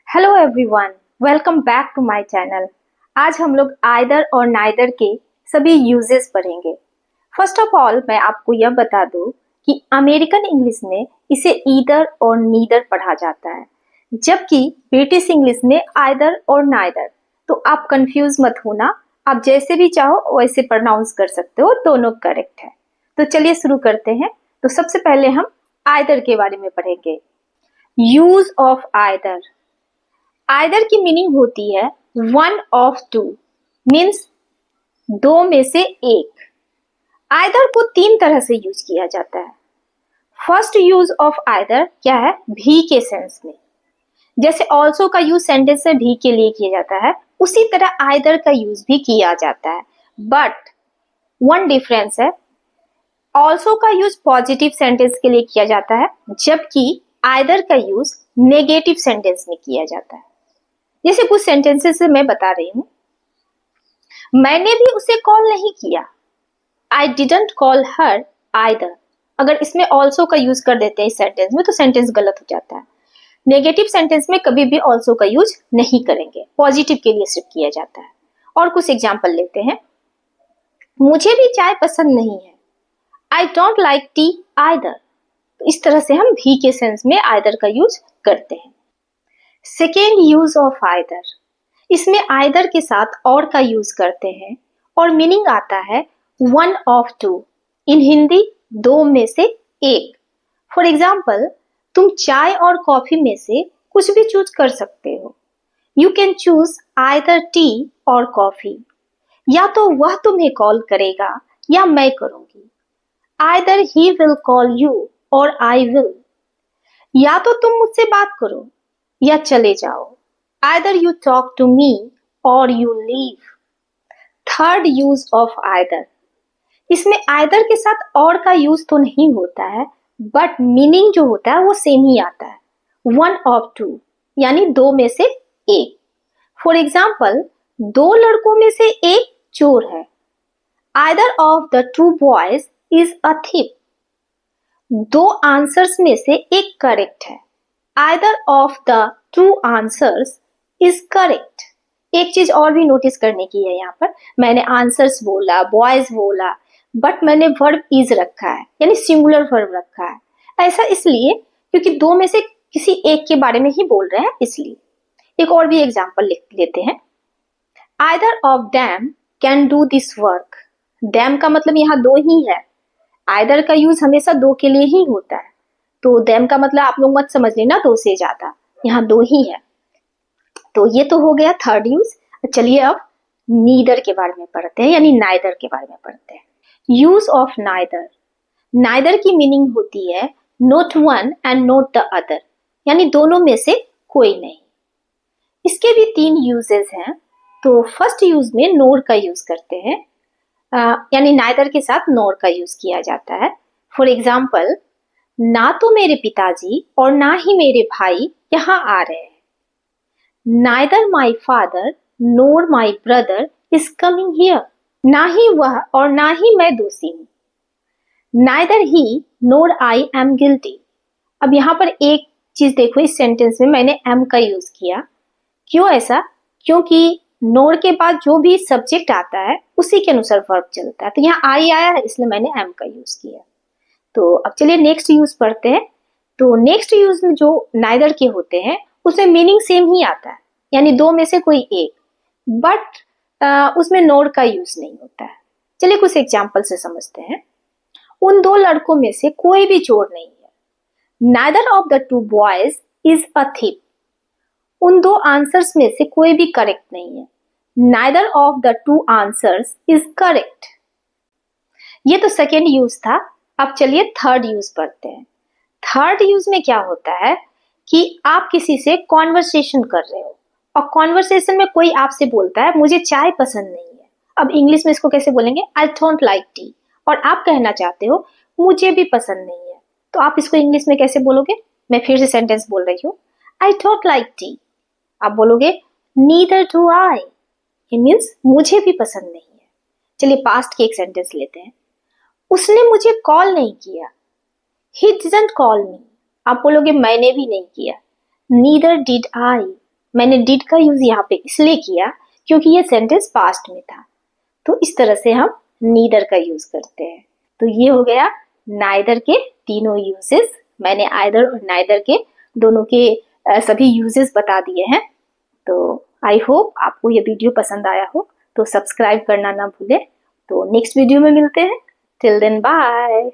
Hello everyone, welcome back to my channel. आज हम लोग आइदर और नाइदर के सभी यूजेस पढ़ेंगे। फर्स्ट ऑफ ऑल मैं आपको यह बता दूं कि अमेरिकन इंग्लिश में इसे ईदर और नीदर पढ़ा जाता है, जबकि ब्रिटिश इंग्लिश में आइदर और नाइदर। तो आप कंफ्यूज मत होना, आप जैसे भी चाहो वैसे प्रोनाउंस कर सकते हो, दोनों करेक्ट है। तो चलिए शुरू करते हैं। तो सबसे पहले हम आइदर के बारे में पढ़ेंगे। Use of either. आइदर की मीनिंग होती है वन ऑफ टू, मीन्स दो में से एक। आइदर को तीन तरह से यूज किया जाता है। फर्स्ट यूज ऑफ आइदर क्या है? भी के सेंस में। जैसे ऑल्सो का यूज सेंटेंस में भी के लिए किया जाता है, उसी तरह आइदर का यूज भी किया जाता है। बट वन डिफरेंस है, ऑल्सो का यूज पॉजिटिव सेंटेंस के लिए किया जाता है, जबकि आइदर का यूज नेगेटिव सेंटेंस में किया जाता है। जैसे कुछ सेंटेंसेस से मैं बता रही हूं, मैंने भी उसे कॉल नहीं किया। I didn't call her either. अगर इसमें ऑल्सो का यूज कर देते हैं इस सेंटेंस में तो सेंटेंस गलत हो जाता है। नेगेटिव सेंटेंस में कभी भी ऑल्सो का यूज नहीं करेंगे, पॉजिटिव के लिए सिर्फ किया जाता है। और कुछ एग्जाम्पल लेते हैं। मुझे भी चाय पसंद नहीं है। I don't like T either. तो इस तरह से हम भी के सेंस में आइदर का यूज करते हैं। सेकेंड यूज ऑफ आइदर, इसमें आइदर के साथ और का यूज करते हैं और मीनिंग आता है वन ऑफ टू, इन हिंदी दो में से एक। फॉर एग्जाम्पल, तुम चाय और कॉफी में से कुछ भी चूज कर सकते हो। You can choose either T और कॉफी। या तो वह तुम्हें कॉल करेगा या मैं करूंगी। Either he will call you और आई विल। या तो तुम मुझसे बात करो या चले जाओ। Either you talk to me or you leave. Third use of either, इसमें either के साथ और का यूज तो नहीं होता है, बट मीनिंग जो होता है वो सेम ही आता है, वन ऑफ टू, यानी दो में से एक। फॉर एग्जाम्पल, दो लड़कों में से एक चोर है। Either of the two boys is a thief. दो आंसर्स में से एक करेक्ट है। Either of the two answers is correct. एक चीज और भी नोटिस करने की है यहाँ पर, मैंने आंसर्स बोला, बॉयज बोला, बट मैंने वर्ब इज रखा है, यानी सिंगुलर वर्ब रखा है। ऐसा इसलिए क्योंकि दो में से किसी एक के बारे में ही बोल रहे हैं, इसलिए। एक और भी एग्जांपल लिख लेते हैं। Either of them can do this work. Them का मतलब यहाँ दो ही है। Either का यूज हमेशा दो के लिए ही होता है, तो देम का मतलब आप लोग मत समझ लेना दो से ज्यादा, यहाँ दो ही है। तो ये तो हो गया थर्ड यूज। चलिए अब नीदर के बारे में पढ़ते हैं, यानी नाइदर के बारे में पढ़ते हैं। Use of neither. नाइदर की मीनिंग होती है not one and not the other, यानी दोनों में से कोई नहीं। इसके भी तीन यूजेस हैं। तो फर्स्ट यूज में नोर का यूज करते हैं, यानी नाइदर के साथ नोर का यूज किया जाता है। फॉर एग्जाम्पल, ना तो मेरे पिताजी और ना ही मेरे भाई यहाँ आ रहे हैं। Neither my father nor my brother is coming here. ना ही वह और ना ही मैं दोषी हूँ। Neither he nor I am guilty. अब यहाँ पर एक चीज देखो, इस सेंटेंस में मैंने am का यूज किया। क्यों ऐसा? क्योंकि nor के बाद जो भी सब्जेक्ट आता है उसी के अनुसार वर्ब चलता है। तो यहाँ I आया है, इसलिए मैंने am का यूज किया। तो अब चलिए नेक्स्ट यूज पढ़ते हैं। तो नेक्स्ट यूज में जो नाइदर के होते हैं उसमें मीनिंग सेम ही आता है, यानी दो में से कोई एक, बट उसमें नोर का यूज नहीं होता है। चलिए कुछ एग्जाम्पल से समझते हैं। उन दो लड़कों में से कोई भी चोर नहीं है। Neither of the two boys is a thief. उन दो आंसर्स में से कोई भी करेक्ट नहीं है। Neither of the two answers is correct. ये तो सेकेंड यूज था। अब चलिए थर्ड यूज पढ़ते हैं। थर्ड यूज में क्या होता है कि आप किसी से कॉन्वर्सेशन कर रहे हो और कॉन्वर्सेशन में कोई आपसे बोलता है मुझे चाय पसंद नहीं है। अब इंग्लिश में इसको कैसे बोलेंगे? I don't like T. और आप कहना चाहते हो मुझे भी पसंद नहीं है, तो आप इसको इंग्लिश में कैसे बोलोगे? मैं फिर से सेंटेंस बोल रही हूँ, आई डोंट लाइक टी। आप बोलोगे neither do I. It means मुझे भी पसंद नहीं है। चलिए पास्ट की एक सेंटेंस लेते हैं। उसने मुझे कॉल नहीं किया। ही डिडंट कॉल मी। आप बोलोगे मैंने भी नहीं किया। Neither did I. मैंने डिड का यूज यहाँ पे इसलिए किया क्योंकि ये सेंटेंस पास्ट में था। तो इस तरह से हम नीदर का यूज करते हैं। तो ये हो गया नाइदर के तीनों यूजेस। मैंने आइदर और नाइदर के दोनों के सभी यूजेस बता दिए हैं। तो आई होप आपको ये वीडियो पसंद आया हो, तो सब्सक्राइब करना ना भूले। तो नेक्स्ट वीडियो में मिलते हैं। Till then bye.